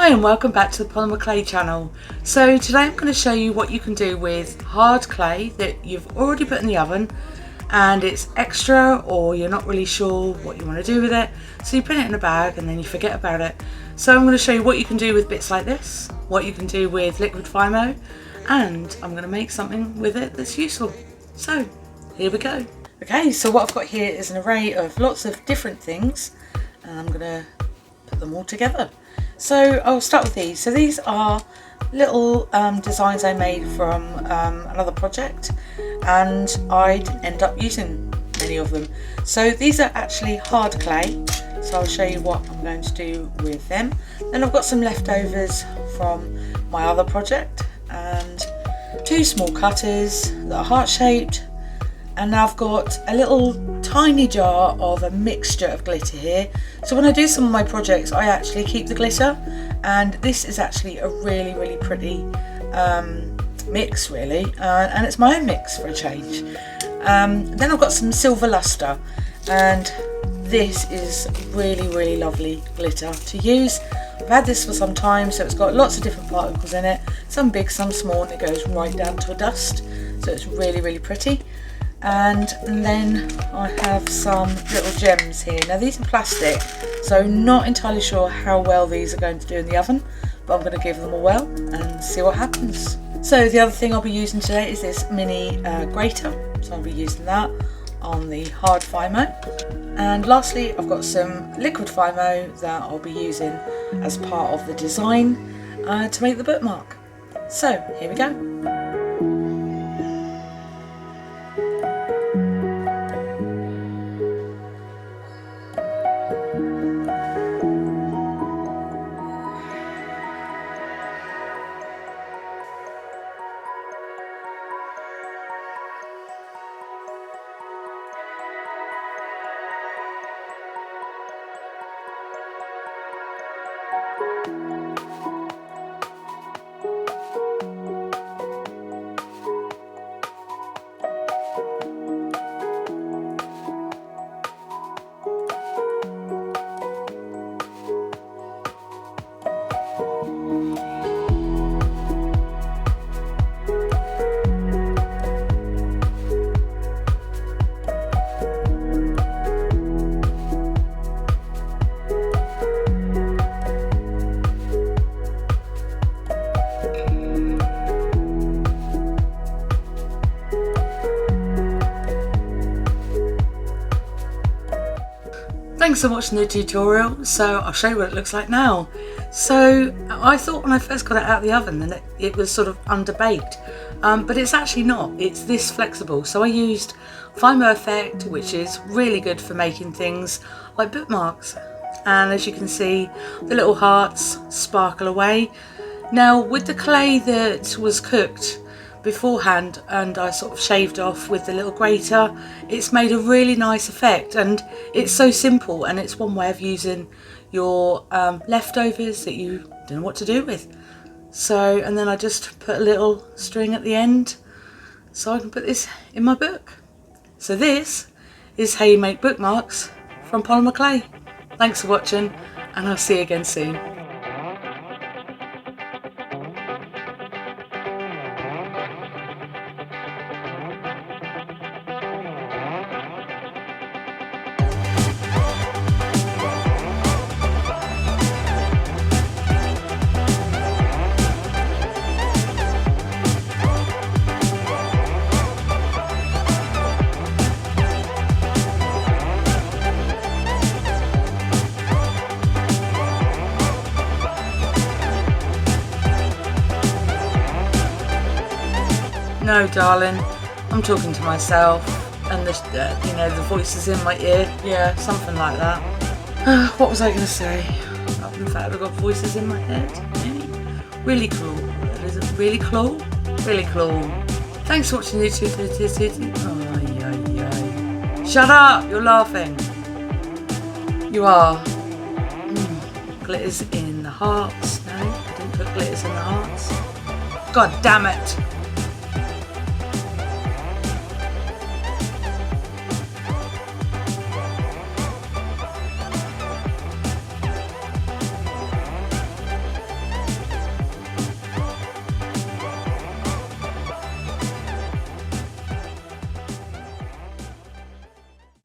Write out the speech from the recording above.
Hi and welcome back to the Polymer Clay channel. So today I'm going to show you what you can do with hard clay that you've already put in the oven and it's extra, or you're not really sure what you want to do with it, so you put it in a bag and then you forget about it. So I'm going to show you what you can do with bits like this, what you can do with liquid Fimo, and I'm going to make something with it that's useful. So here we go. Okay, so what I've got here is an array of lots of different things and I'm going to put them all together. So I'll start with these. So these are little designs I made from another project, and I'd end up using many of them. So these are actually hard clay, so I'll show you what I'm going to do with them. Then I've got some leftovers from my other project and two small cutters that are heart-shaped, and I've got a little tiny jar of a mixture of glitter here. So when I do some of my projects, I actually keep the glitter, and this is actually a really pretty mix really, and it's my own mix for a change. Then I've got some silver luster, and this is really lovely glitter to use. I've had this for some time, so it's got lots of different particles in it, some big, some small, and it goes right down to a dust, so it's really pretty. And then I have some little gems here. Now these are plastic, so not entirely sure how well these are going to do in the oven, but I'm going to give them a whirl and see what happens. So the other thing I'll be using today is this mini grater, so I'll be using that on the hard Fimo. And lastly, I've got some liquid Fimo that I'll be using as part of the design to make the bookmark. So here we go. Thanks for watching the tutorial. So I'll show you what it looks like now. So I thought when I first got it out of the oven that it was sort of underbaked, but it's actually not. It's this flexible. So I used Fimo Effect, which is really good for making things like bookmarks. And as you can see, the little hearts sparkle away. Now with the clay that was cooked beforehand and I sort of shaved off with the little grater, it's made a really nice effect, and it's so simple, and it's one way of using your leftovers that you don't know what to do with. So, and then I just put a little string at the end so I can put this in my book. So this is how you make bookmarks from Polymer Clay. Thanks for watching, and I'll see you again soon. No, darling, I'm talking to myself, and the you know, the voices in my ear. Yeah, something like that. What was I going to say? In fact, I've got voices in my head. Really cool. Is it really cool? Really cool. Thanks for watching the tutorial. Oh, shut up! You're laughing. You are. Glitters in the hearts. No, I didn't put glitters in the hearts. God damn it!